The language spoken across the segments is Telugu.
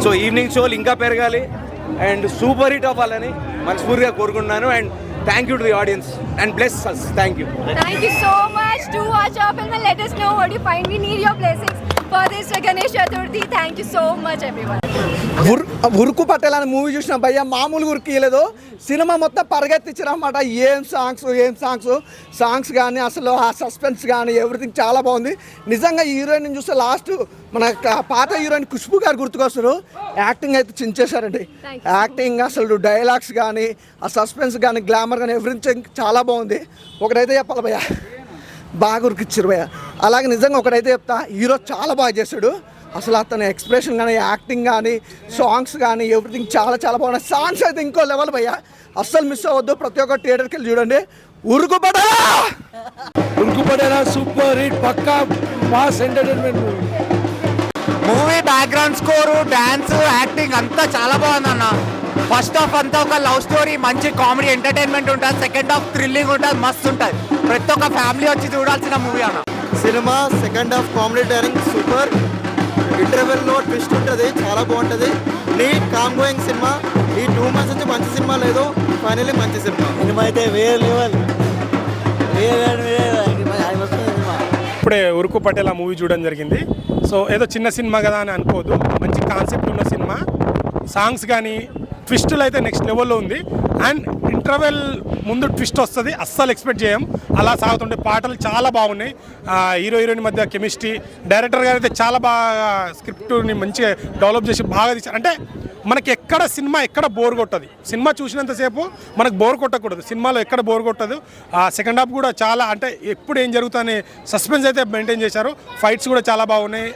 సో ఈవినింగ్ షోలు ఇంకా పెరగాలి అండ్ సూపర్ హిట్ అవ్వాలని మనస్ఫూర్తిగా కోరుకుంటున్నాను. And thank you to the audience and bless us. Thank you. Thank you so much. Do watch our film and let us know what you find. We need your blessings for this Ganesh Chaturthi. Thank you so much everyone. ఉరుకు పట్టేలని మూవీ చూసిన భయ్య మామూలుగా ఉరికియలేదు. సినిమా మొత్తం పరిగెత్తించారన్నమాట. ఏం సాంగ్స్ కానీ అసలు ఆ సస్పెన్స్ కానీ ఎవ్రీథింగ్ చాలా బాగుంది. నిజంగా హీరోయిన్ చూస్తే లాస్ట్ మన పాత హీరోయిన్ ఖుష్బు గారు గుర్తుకొస్తారు. యాక్టింగ్ అయితే చించేశారండి. యాక్టింగ్ అసలు డైలాగ్స్ కానీ ఆ సస్పెన్స్ కానీ గ్లామర్ కానీ ఎవ్రీథింగ్ చాలా బాగుంది. ఒకటైతే చెప్పాలి భయ్య, బాగా ఉరికిచ్చారు భయ్య. అలాగే నిజంగా ఒకటైతే చెప్తా, హీరో చాలా బాగా చేశాడు. అసలు అతని ఎక్స్ప్రెషన్ కానీ యాక్టింగ్ కానీ సాంగ్స్ కానీ ఎవ్రీథింగ్ చాలా చాలా బాగున్నాయి. సాంగ్స్ అయితే ఇంకో లెవెల్ భయ్య, అస్సలు మిస్ అవ్వద్దు. ప్రతి ఒక్క థియేటర్కి వెళ్ళి చూడండి. ఉరుకుపడేలా సూపర్ హిట్ పక్కా mass entertainment movie background score, dance, acting అంతా చాలా బాగుందన్న. ఫస్ట్ హాఫ్ అంతా ఒక లవ్ స్టోరీ, మంచి కామెడీ ఎంటర్టైన్మెంట్ ఉంటుంది. సెకండ్ హాఫ్ థ్రిల్లింగ్ ఉంటుంది, మస్తు ఉంటుంది. ప్రతి ఒక్క ఫ్యామిలీ వచ్చి చూడాల్సిన మూవీ అన్న. సినిమా సెకండ్ హాఫ్ కామెడీ డైరింగ్ సూపర్, ఇంటర్వెల్లో ట్విస్ట్ ఉంటుంది, చాలా బాగుంటుంది. నీట్ కామ్ గోయింగ్ సినిమా. ఈ 2 months నుంచి మంచి సినిమా లేదు, ఫైనల్లీ మంచి సినిమా. సినిమా అయితే వేరే లెవెల్. ఇప్పుడే ఉరుకు పట్టేలా మూవీ చూడడం జరిగింది. సో ఏదో చిన్న సినిమా కదా అని అనుకోదు, మంచి కాన్సెప్ట్ ఉన్న సినిమా. సాంగ్స్ కానీ ట్విస్టులు అయితే నెక్స్ట్ లెవెల్లో ఉంది. అండ్ ఇంటర్వెల్ ముందు ట్విస్ట్ వస్తుంది, అస్సలు ఎక్స్పెక్ట్ చేయం. అలా సాగుతుంటే పాటలు చాలా బాగున్నాయి. హీరో హీరోయిన్ మధ్య కెమిస్ట్రీ, డైరెక్టర్ గారు అయితే చాలా బాగా స్క్రిప్ట్ని మంచిగా డెవలప్ చేసి బాగా తీశారు. అంటే మనకి ఎక్కడ సినిమా ఎక్కడ బోర్ కొట్టదు. సినిమా చూసినంతసేపు మనకు బోర్ కొట్టకూడదు. సినిమాలో ఎక్కడ బోర్ కొట్టదు. సెకండ్ హాఫ్ కూడా చాలా, అంటే ఎప్పుడు ఏం జరుగుతుందని సస్పెన్స్ అయితే మెయింటైన్ చేశారు. ఫైట్స్ కూడా చాలా బాగున్నాయి.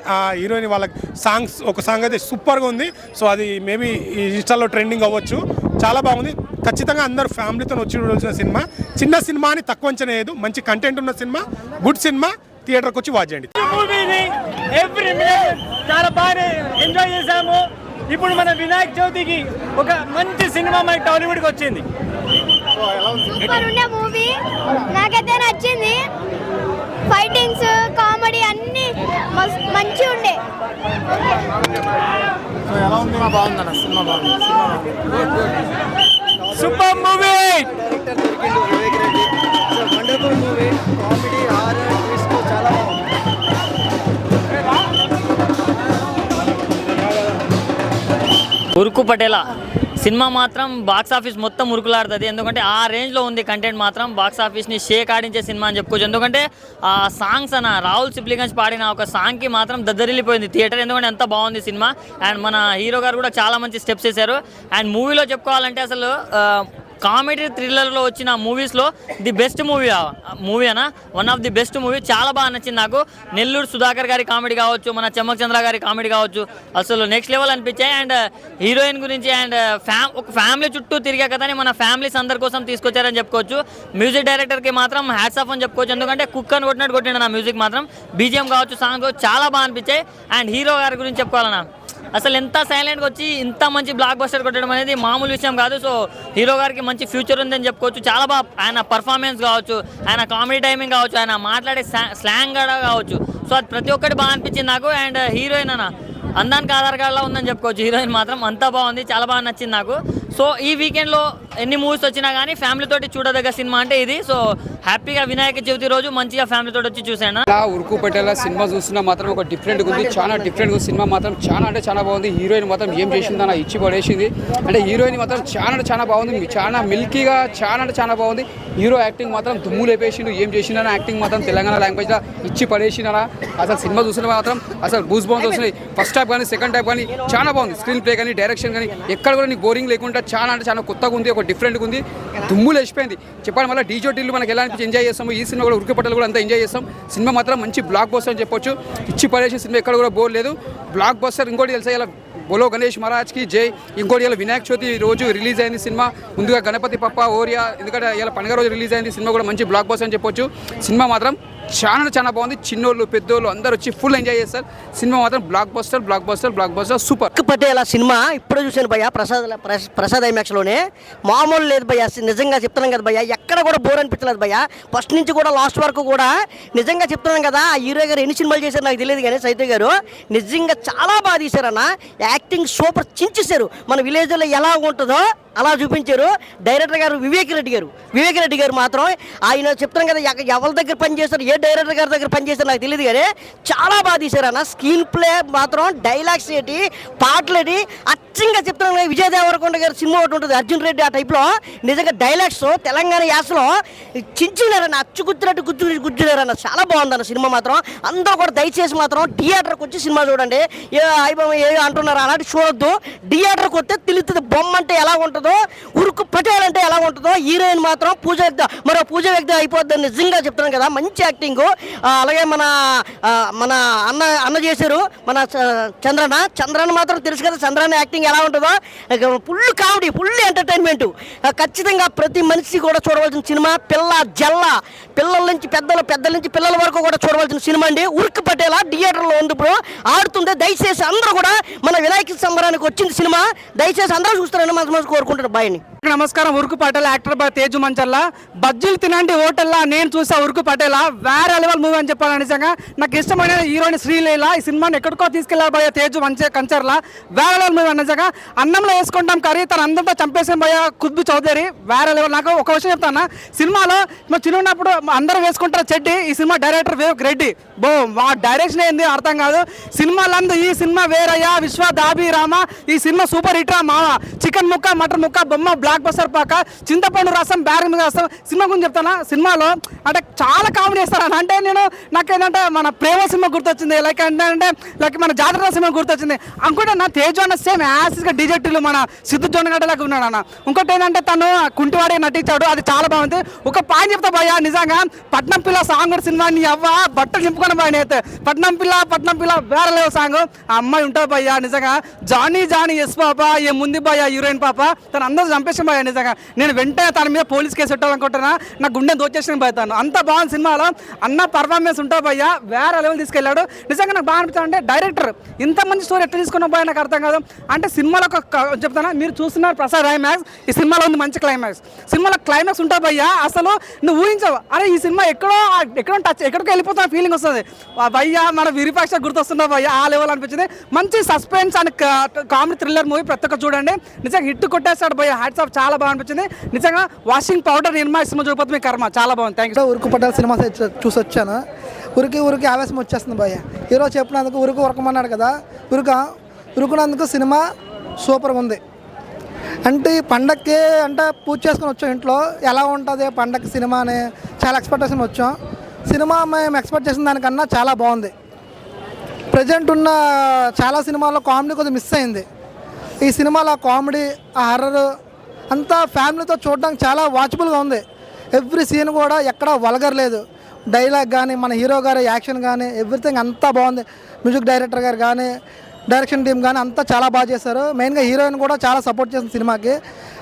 హీరోయిన్ వాళ్ళకి సాంగ్స్, ఒక సాంగ్ అయితే సూపర్గా ఉంది. సో అది మేబీ ఈ ఇన్స్టాలో ట్రెండింగ్ అవ్వచ్చు. చాలా బాగుంది. ఖచ్చితంగా అందరూ ఫ్యామిలీతో వచ్చి చూడాల్సిన సినిమా. చిన్న సినిమా అని తక్కువ అంచనా లేదు. మంచి కంటెంట్ ఉన్న సినిమా, గుడ్ సినిమా. థియేటర్కి వచ్చి వాచ్ చేయండి. చాలా బాగా ఎంజాయ్ చేశాము. ఇప్పుడు మన వినాయక చవితికి ఒక మంచి సినిమా మన టాలీవుడ్కి వచ్చింది. సూపర్ ఉండే మూవీ, నాకైతే నచ్చింది. ఫైటింగ్స్, కామెడీ అన్ని మంచిగా ఉండే. ఎలా ఉంది? బాగుందన్న సినిమా, బాగుంది. Super movie. డైరెక్టర్ దొరికిండు Vivek Reddy. Wonderful movie. Comedy, horror, twist చాలా బాగుంది. ఉరుకు పటేలా సినిమా మాత్రం బాక్స్ ఆఫీస్ మొత్తం ఉరుకులాడుతుంది. ఎందుకంటే ఆ రేంజ్లో ఉంది కంటెంట్. మాత్రం బాక్స్ ఆఫీస్ని షేక్ ఆడించే సినిమా అని చెప్పుకోవచ్చు. ఎందుకంటే ఆ సాంగ్స్ అన్న రాహుల్ సిప్లిగంజ్ పాడిన ఒక సాంగ్కి మాత్రం దద్దరిల్లిపోయింది థియేటర్. ఎందుకంటే ఎంత బాగుంది సినిమా. అండ్ మన హీరో గారు కూడా చాలా మంచి స్టెప్స్ వేశారు. అండ్ మూవీలో చెప్పుకోవాలంటే అసలు కామెడీ థ్రిల్లర్లో వచ్చిన మూవీస్లో ది బెస్ట్ మూవీ అన్న, one of the best movie. చాలా బాగా నచ్చింది నాకు. నెల్లూరు సుధాకర్ గారి కామెడీ కావచ్చు, మన చెమ్మక్ చంద్ర గారి కామెడీ కావచ్చు, అసలు నెక్స్ట్ లెవెల్ అనిపించాయి. అండ్ హీరోయిన్ గురించి అండ్ ఒక ఫ్యామిలీ చుట్టూ తిరిగే కథని మన ఫ్యామిలీస్ అందరి కోసం తీసుకొచ్చారని చెప్పుకోవచ్చు. మ్యూజిక్ డైరెక్టర్కి మాత్రం హ్యాట్స్ ఆఫ్ అని చెప్పుకోవచ్చు. ఎందుకంటే కుక్ అని కొట్టిండు నా మ్యూజిక్ మాత్రం. బీజిఎం కావచ్చు, సాంగ్ కావచ్చు, చాలా బాగా అనిపించాయి. అండ్ హీరో గారి గురించి చెప్పుకోవాలన్నా, అసలు ఎంత సైలెంట్గా వచ్చి ఇంత మంచి బ్లాక్ బస్టర్ కొట్టడం అనేది మామూలు విషయం కాదు. సో హీరో గారికి మంచి ఫ్యూచర్ ఉందని చెప్పుకోవచ్చు. చాలా బాగా ఆయన పర్ఫార్మెన్స్ కావచ్చు, ఆయన కామెడీ టైమింగ్ కావచ్చు, ఆయన మాట్లాడే స్లాంగ్ కూడా కావచ్చు. సో అది ప్రతి ఒక్కటి బాగా అనిపించింది నాకు. అండ్ హీరోయిన్ అన్న అందానికి ఆధార్ కార్డులా ఉందని చెప్పుకోవచ్చు. హీరోయిన్ మాత్రం అంతా బాగుంది, చాలా బాగా నచ్చింది నాకు. సో ఈ వీకెండ్లో ఎన్ని మూవీస్ వచ్చినా కానీ ఫ్యామిలీతోటి చూడదగ్గ సినిమా అంటే ఇది. సో హ్యాపీగా వినాయక చవితి రోజు మంచిగా ఫ్యామిలీతో వచ్చి చూసాను. ఉరుకు పట్టేలా సినిమా చూస్తున్నా మాత్రం ఒక డిఫరెంట్గా ఉంది, చాలా డిఫరెంట్గా సినిమా మాత్రం చాలా అంటే చాలా బాగుంది. హీరోయిన్ మాత్రం ఏం చేసిందని ఇచ్చి పడేసింది. అంటే హీరోయిన్ మాత్రం చాలా బాగుంది, చాలా మిల్కీగా చాలా అంటే చాలా బాగుంది. హీరో యాక్టింగ్ మాత్రం దుమ్ము లేపేసిండు. ఏం చేసిండని యాక్టింగ్ మాత్రం తెలంగాణ లాంగ్వేజ్లో ఇచ్చి పడేసిండనా. అసలు సినిమా చూసిన మాత్రం అసలు బూస్ బాగుంది వస్తున్నాయి. ఫస్ట్ హాఫ్ కానీ సెకండ్ హాఫ్ కానీ చాలా బాగుంది. స్క్రీన్ ప్లే కానీ డైరెక్షన్ కానీ ఎక్కడ కూడా నీకు బోరింగ్ లేకుండా చాలా అంటే చాలా కొత్తగా ఉంది, ఒక డిఫరెంట్గా ఉంది. దుమ్ము లేచిపోయింది. చెప్పండి మళ్ళీ డీజోటీలు మనకి ఎలా అనిపించి ఎంజాయ్ చేస్తాము. ఈ సినిమా కూడా ఉరికి పట్టలు కూడా అంతా ఎంజాయ్ చేస్తాం. సినిమా మాత్రం మంచి బ్లాక్ బస్టర్ అని చెప్పొచ్చు. ఇచ్చి పడేసిన సినిమా ఎక్కడ కూడా బోర్ లేదు, బ్లాక్ బస్టర్. ఇంకోటి తెలుసా, ఇలా బోలో గణేష్ మహారాజ్కి జై. ఇంకోటి ఇలా వినాయక చవితి రోజు రిలీజ్ అయింది సినిమా. ముందుగా గణపతి పప్ప ఓరియా, ఎందుకంటే ఇలా పండుగ రోజు రిలీజ్ అయింది సినిమా కూడా మంచి బ్లాక్ బస్టర్ అని చెప్పొచ్చు. సినిమా మాత్రం చాలా బాగుంది. చిన్నోళ్ళు పెద్దోళ్ళు అందరూ వచ్చి ఫుల్ ఎంజాయ్ చేస్తారు. సినిమా మాత్రం block buster super. Patel cinema ఇప్పుడు చూసాను భయ్య ప్రసాద్ ఐమాక్స్లోనే. మామూలు లేదు భయ్య, నిజంగా చెప్తున్నాం కదా భయ్య, ఎక్కడ కూడా బోర్ అనిపించలేదు భయ్య. ఫస్ట్ నుంచి కూడా లాస్ట్ వరకు కూడా నిజంగా చెప్తున్నాం కదా. ఆ హీరో గారు ఎన్ని సినిమాలు చేశారు నాకు తెలియదు కానీ సైతే గారు నిజంగా చాలా బాగా తీశారన్న. Acting super చించేశారు. మన విలేజ్లో ఎలా ఉంటుందో అలా చూపించారు. డైరెక్టర్ గారు వివేక్ రెడ్డి గారు మాత్రం ఆయన చెప్తున్నాం కదా ఎవరి దగ్గర పనిచేస్తారు, ఏ డైరెక్టర్ గారి దగ్గర పనిచేస్తారు నాకు తెలియదు కానీ చాలా బాగా తీశారన్న. స్క్రీన్ ప్లే మాత్రం డైలాగ్స్ ఏంటి, పాటలు ఏంటి, అచ్చంగా చెప్తున్నాను. విజయ్ దేవరకొండ గారి సినిమా ఒకటి ఉంటుంది అర్జున్ రెడ్డి, ఆ టైప్లో నిజంగా డైలాగ్స్ తెలంగాణ యాసలో చించినారన్న, అచ్చుగుచ్చినట్టు గుజ్జునారన్న. చాలా బాగుందన్న సినిమా మాత్రం. అందరూ కూడా దయచేసి మాత్రం థియేటర్కి వచ్చి సినిమా చూడండి. ఏ అంటున్నారు అలాంటి చూడొద్దు. థియేటర్కి వస్తే తెలుస్తుంది బొమ్మ అంటే ఎలా ఉంటుందో, ఉరుకు పటేల్ అంటే ఎలా ఉంటుందో. హీరోయిన్ మాత్రం పూజ వ్యక్తి అయిపోద్దని నిజంగా చెప్తున్నాను కదా. మంచి యాక్టింగ్. అలాగే మన అన్న చేశారు మన చంద్రన్న మాత్రం తెలుసు కదా చంద్రన్న యాక్టింగ్ ఎలా ఉంటుందో. Full comedy, full entertainment. ఖచ్చితంగా ప్రతి మనిషి కూడా చూడవలసిన సినిమా. పిల్లల నుంచి పెద్దల నుంచి పిల్లల వరకు కూడా చూడవలసిన సినిమా అండి. ఉరుకు పటేల థియేటర్లో ఉంది బ్రో, ఆడుతుంది. దయచేసి అందరూ కూడా మన వినాయక సంబరానికి వచ్చింది సినిమా, దయచేసి అందరూ చూస్తారని మనసు కోరుకుంటారు. బాయ్ని నమస్కారం. ఉరుకు పటేల్ యాక్టర్ బై తేజు మంచల్లా. బజ్జీలు తినండి హోటల్లా నేను చూసా ఉరుకు పటేలా. వేరే లెవెల్ మూవీ అని చెప్పాలి. నిజంగా నాకు ఇష్టమైన హీరోయిన్ శ్రీలీల ఈ సినిమాని ఎక్కడికో తీసుకెళ్ళారు భయ తేజు కంచర్లా. వేరే లెవెల్ మూవీ నిజంగా. అన్నంలో వేసుకుంటాం కర్రీ తన అందరితో చంపేసిన భయ కుద్బు చౌదరి. వేరే లెవెల్. నాకు ఒక విషయం చెప్తాను, సినిమాలో చిన్నప్పుడు అందరూ వేసుకుంటారు చెడ్డి. ఈ సినిమా డైరెక్టర్ వివేక్ రెడ్డి ఆ డైరెక్షన్ ఏంది అర్థం కాదు. సినిమాలందు ఈ సినిమా వేరయ్యా, విశ్వ దాబి రామ ఈ సినిమా సూపర్ హిట్ రా మామ. చికెన్ ముక్క మటన్ ముక్క బొమ్మ బ్లాక్ బస్టర్ పాక చింతపండు రసం బ్యారింగ్ రసం. సినిమా గురించి చెప్తానా, సినిమాలో అంటే చాలా కామెడీ చేస్తారని. అంటే నాకేంటంటే మన ప్రేమ సినిమా గుర్తొచ్చింది, లైక్ మన జాతర సినిమా గుర్తొచ్చింది అనుకుంటే నా తేజు అన్న సేమ్ యాసిస్గా డిజెక్టివ్లు మన సిద్ధు జొన్నగడ్డలాగా ఉన్నాడు అన్న. ఇంకోటి ఏంటంటే తను కుంటివాడే నటించాడు, అది చాలా బాగుంది. ఒక పాయింట్ చెప్తా భయ్యా, నిజంగా పట్నం పిల్ల సాంగ్ సినిమా నీ అవ్వ బట్టలు నింపుకొని భయ అయితే పట్నం పిల్ల వేరే లేవు సాంగ్. ఆ అమ్మాయి ఉంటుంది భయ్యా నిజంగా. జానీ ఎస్ పాప ఏ ముందు భయ్యా హీరోయిన్ పాప తను అందరూ చంపేసిన భయ నిజంగా. నేను వెంటనే తన మీద పోలీస్ కేసు పెట్టాలనుకుంటున్నా, నా గుండె దోచేసిన భయతాను. అంత బాగుంది సినిమాలో. అన్న పర్ఫార్మెన్స్ ఉంటా భయ్యా వేరే లెవెల్ తీసుకెళ్ళాడు. నిజంగా నాకు బాగా అనిపించింది. అంటే డైరెక్టర్ ఇంత మంచి స్టోరీ ఎట్లా తీసుకున్న భయ నాకు అర్థం కాదు. అంటే సినిమాలో చెప్తానా, మీరు చూస్తున్నారు ప్రసాద్ ఐమాక్స్, ఈ సినిమాలో ఉంది మంచి క్లైమాక్స్. సినిమాలో క్లైమాక్స్ ఉంటా భయ్యా అసలు నువ్వు ఊహించవు. అరే ఈ సినిమా ఎక్కడికి వెళ్ళిపోతున్న ఫీలింగ్ వస్తుంది భయ్యా. మన విరూపాక్ష గుర్తొస్తున్నా భయ్యా, ఆ లెవెల్ అనిపించింది. మంచి suspense and comedy thriller movie ప్రతి ఒక్క చూడండి. నిజంగా హిట్ కొట్టేస్తాడు భయ్యా, హ్యాట్స్ ఆఫ్. చాలా బాగా అనిపించింది నిజంగా. వాషింగ్ పౌడర్ నిర్మా సినిమా చూడకపోతే మీ కర్మ. చాలా బాగుంది. Thank you. ఉరుకు పటేల్ సినిమా చూసి వచ్చాను. ఉరికి ఆవేశం వచ్చేస్తుంది భయ్య. హీరో చెప్పినందుకు ఉరకమన్నాడు కదా, ఉరుకున్నందుకు సినిమా సూపర్గా ఉంది. అంటే పండక్కి అంటే పూజ చేసుకొని వచ్చాం ఇంట్లో, ఎలా ఉంటుంది పండగ సినిమా అని చాలా ఎక్స్పెక్టేషన్ వచ్చాం. సినిమా మేము ఎక్స్పెక్ట్ చేసిన దానికన్నా చాలా బాగుంది. ప్రజెంట్ ఉన్న చాలా సినిమాల్లో కామెడీ కొద్దిగా మిస్ అయింది. ఈ సినిమాలో కామెడీ, ఆ హర్రర్ అంతా ఫ్యామిలీతో చూడడానికి చాలా వాచబుల్గా ఉంది. ఎవ్రీ సీన్ కూడా ఎక్కడా వల్గర్ లేదు. డైలాగ్ కానీ మన హీరో గారి యాక్షన్ కానీ ఎవ్రీథింగ్ అంతా బాగుంది. మ్యూజిక్ డైరెక్టర్ గారు కానీ డైరెక్షన్ టీం కానీ అంతా చాలా బాగా చేశారు. మెయిన్గా హీరోయిన్ కూడా చాలా సపోర్ట్ చేసింది సినిమాకి.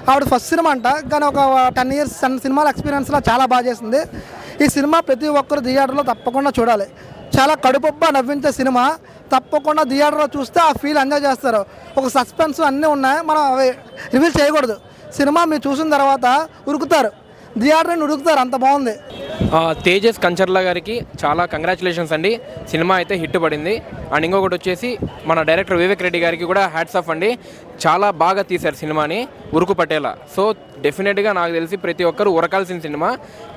ఆవిడ ఫస్ట్ సినిమా అంట, కానీ ఒక 10 years సినిమాల ఎక్స్పీరియన్స్లో చాలా బాగా చేసింది. ఈ సినిమా ప్రతి ఒక్కరు థియేటర్లో తప్పకుండా చూడాలి. చాలా కడుపుబ్బా నవ్వించే సినిమా. తప్పకుండా థియేటర్లో చూస్తే ఆ ఫీల్ ఎంజాయ్ చేస్తారు. ఒక సస్పెన్స్ అన్నీ ఉన్నాయి, మనం అవి రివీల్ చేయకూడదు. సినిమా మీరు చూసిన తర్వాత ఉరుకుతారు, థియేటర్ని ఉరుకుతారు, అంత బాగుంది. తేజస్ కంచర్ల గారికి చాలా కంగ్రాచులేషన్స్ అండి. సినిమా అయితే హిట్ పడింది. అండ్ ఇంకొకటి వచ్చేసి మన డైరెక్టర్ వివేక్ రెడ్డి గారికి కూడా హ్యాట్స్ ఆఫ్ అండి. చాలా బాగా తీశారు సినిమాని ఉరుకు పటేలా. సో డెఫినెట్గా నాకు తెలిసి ప్రతి ఒక్కరు ఉరకాల్సిన సినిమా.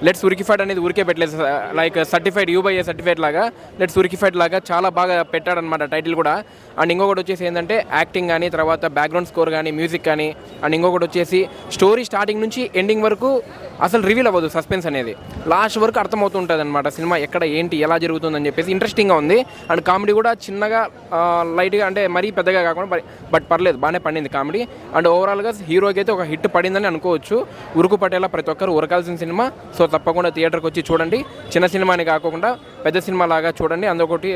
లెట్స్ ఉరికిఫైడ్ అనేది ఊరికే పెట్టలేదు, లైక్ సర్టిఫైడ్ U/A సర్టిఫైడ్ లాగా లెట్స్ ఉరికిఫైడ్ లాగా చాలా బాగా పెట్టాడనమాట టైటిల్ కూడా. అండ్ ఇంకొకటి వచ్చేసి ఏంటంటే యాక్టింగ్ కానీ, తర్వాత బ్యాక్గ్రౌండ్ స్కోర్ కానీ, మ్యూజిక్ కానీ, అండ్ ఇంకొకటి వచ్చేసి స్టోరీ స్టార్టింగ్ నుంచి ఎండింగ్ వరకు అసలు రివీల్ అవ్వదు. సస్పెన్స్ అనేది లాస్ట్ వరకు అర్థమవుతుంటుంది అనమాట. సినిమా ఎక్కడ ఏంటి ఎలా జరుగుతుందని చెప్పేసి ఇంట్రెస్టింగ్గా ఉంది. అండ్ కామెడీ కూడా చిన్నగా లైట్గా, అంటే మరీ పెద్దగా కాకుండా బట్ పర్లేదు, బాగానే పండింది కామెడీ. అండ్ ఓవరాల్గా హీరోకి అయితే ఒక హిట్ పడిందని అనుకోవచ్చు. ఉరుకు పటేలా ప్రతి ఒక్కరు ఉరకాల్సిన సినిమా. సో తప్పకుండా థియేటర్కి వచ్చి చూడండి. చిన్న సినిమాని కాకుండా పెద్ద సినిమా లాగా చూడండి. అందుకొకటి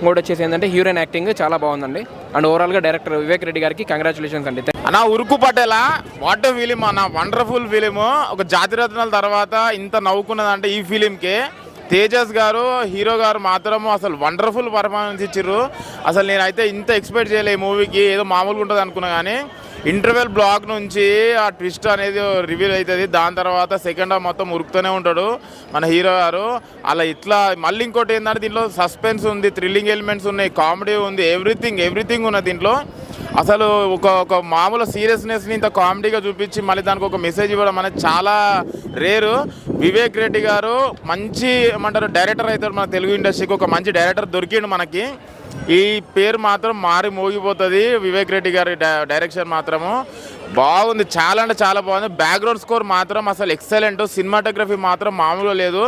ఇంకోటి వచ్చేసి ఏంటంటే హీరోయిన్ యాక్టింగ్ చాలా బాగుందండి. అండ్ ఓవరాల్గా డైరెక్టర్ వివేక్ రెడ్డి గారికి కంగ్రాచులేషన్స్ అండి. అన్న ఉరుకు పటేలా వాట్ ఏ ఫిలిం అన్న, వండర్ఫుల్ ఫిలిం. ఒక జాతిరత్నాల తర్వాత ఇంత నవ్వుకున్నదంటే ఈ ఫిలింకి తేజస్ గారు హీరో గారు మాత్రం అసలు వండర్ఫుల్ పర్ఫార్మెన్స్ ఇచ్చారు. అసలు నేనైతే ఇంత ఎక్స్పెక్ట్ చేయలే ఈ మూవీకి, ఏదో మామూలుగా ఉంటుంది అనుకున్నా కానీ ఇంటర్వెల్ బ్లాక్ నుంచి ఆ ట్విస్ట్ అనేది రివీల్ అవుతుంది. దాని తర్వాత సెకండ్ హాఫ్ మొత్తం ఉరుకుతూనే ఉంటాడు మన హీరో గారు. అలా ఇట్లా మళ్ళీ ఇంకోటి ఏంటంటే దీంట్లో సస్పెన్స్ ఉంది, థ్రిల్లింగ్ ఎలిమెంట్స్ ఉన్నాయి, కామెడీ ఉంది, ఎవ్రీథింగ్ ఉన్నది దీంట్లో. అసలు ఒక మామూలు సీరియస్నెస్ని ఇంత కామెడీగా చూపించి మళ్ళీ దానికి ఒక మెసేజ్ ఇవ్వడం అనేది చాలా రేరు. వివేక్ రెడ్డి గారు మంచి ఏమంటారు డైరెక్టర్ అవుతారు మన తెలుగు ఇండస్ట్రీకి. ఒక మంచి డైరెక్టర్ దొరికిండు మనకి. ఈ పేరు మాత్రం మారి మోగిపోతుంది. వివేక్ రెడ్డి గారి డైరెక్షన్ మాత్రము బాగుంది, చాలా అంటే చాలా బాగుంది. బ్యాక్గ్రౌండ్ స్కోర్ మాత్రం అసలు ఎక్సలెంట్. సినిమాటోగ్రఫీ మాత్రం మామూలుగా లేదు.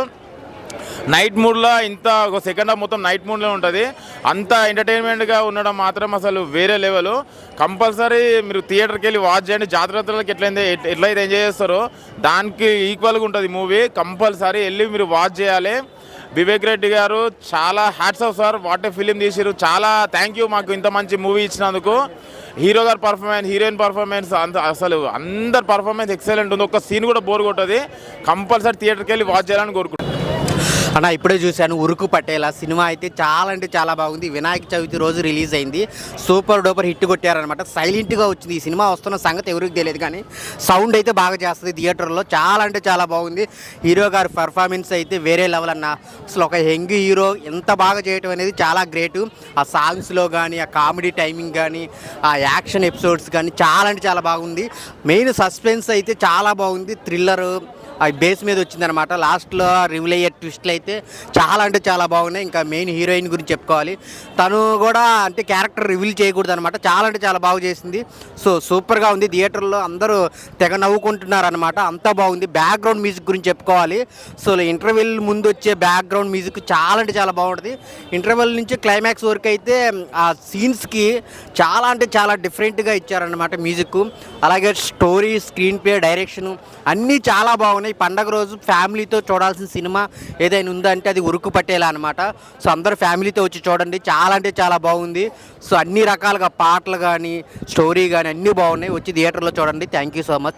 నైట్ మూడ్లో ఇంత ఒక సెకండ్ హాఫ్ మొత్తం నైట్ మూడ్లో ఉంటుంది. అంత ఎంటర్టైన్మెంట్గా ఉండడం మాత్రం అసలు వేరే లెవెల్. కంపల్సరీ మీరు థియేటర్కి వెళ్ళి వాచ్ చేయండి. జాతరలకు ఎట్లయితే ఎంజాయ్ చేస్తారో దానికి ఈక్వల్గా ఉంటుంది మూవీ. కంపల్సరీ వెళ్ళి మీరు వాచ్ చేయాలి. వివేక్ రెడ్డి గారు చాలా hats off sir, what a film తీసారు. చాలా థ్యాంక్ యూ మాకు ఇంత మంచి మూవీ ఇచ్చినందుకు. హీరో గారి పర్ఫార్మెన్స్, హీరోయిన్ పర్ఫార్మెన్స్ అసలు అందరి పర్ఫార్మెన్స్ ఎక్సలెంట్ ఉంది. ఒక సీన్ కూడా బోర్ కొట్టది. కంపల్సరీ థియేటర్కి వెళ్ళి వాచ్ చేయాలని కోరుకుంటున్నాను. అన్న ఇప్పుడే చూశాను ఉరుకు పట్టేలా సినిమా అయితే చాలా అంటే చాలా బాగుంది. వినాయక చవితి రోజు రిలీజ్ అయింది. సూపర్ డూపర్ హిట్ కొట్టారనమాట. సైలెంట్గా వచ్చింది. ఈ సినిమా వస్తున్న సంగతి ఎవరికి తెలియదు కానీ సౌండ్ అయితే బాగా చేస్తుంది థియేటర్లో. చాలా అంటే చాలా బాగుంది. హీరో గారి పర్ఫార్మెన్స్ అయితే వేరే లెవెల్ అన్న. అసలు ఒక యంగ్ హీరో ఎంత బాగా చేయటం అనేది చాలా గ్రేటు. ఆ సాంగ్స్లో కానీ, ఆ కామెడీ టైమింగ్ కానీ, ఆ యాక్షన్ ఎపిసోడ్స్ కానీ చాలా అంటే చాలా బాగుంది. మెయిన్ సస్పెన్స్ అయితే చాలా బాగుంది. థ్రిల్లర్ బేస్ మీద వచ్చిందనమాట. లాస్ట్లో రివీల్ అయ్యే ట్విస్ట్లు అయితే చాలా అంటే చాలా బాగున్నాయి. ఇంకా మెయిన్ హీరోయిన్ గురించి చెప్పుకోవాలి. తను కూడా అంటే క్యారెక్టర్ రివీల్ చేయకూడదు అనమాట. చాలా అంటే చాలా బాగా చేసింది. సో సూపర్గా ఉంది. థియేటర్లో అందరూ తెగ నవ్వుకుంటున్నారు అనమాట. అంతా బాగుంది. బ్యాక్గ్రౌండ్ మ్యూజిక్ గురించి చెప్పుకోవాలి. సో ఇంటర్వెల్ ముందు వచ్చే బ్యాక్గ్రౌండ్ మ్యూజిక్ చాలా అంటే చాలా బాగుంటుంది. ఇంటర్వెల్ నుంచి క్లైమాక్స్ వరకు అయితే ఆ సీన్స్కి చాలా అంటే చాలా డిఫరెంట్గా ఇచ్చారనమాట మ్యూజిక్. అలాగే స్టోరీ, స్క్రీన్ ప్లే, డైరెక్షన్ అన్నీ చాలా బాగున్నాయి. పండగ రోజు ఫ్యామిలీతో చూడాల్సిన సినిమా ఏదైనా ఉందంటే అది ఉరుకు పట్టేలా అనమాట. సో అందరూ ఫ్యామిలీతో వచ్చి చూడండి. చాలా అంటే చాలా బాగుంది. సో అన్ని రకాలుగా పాటలు కానీ, స్టోరీ కానీ అన్నీ బాగున్నాయి. వచ్చి థియేటర్లో చూడండి. Thank you so much.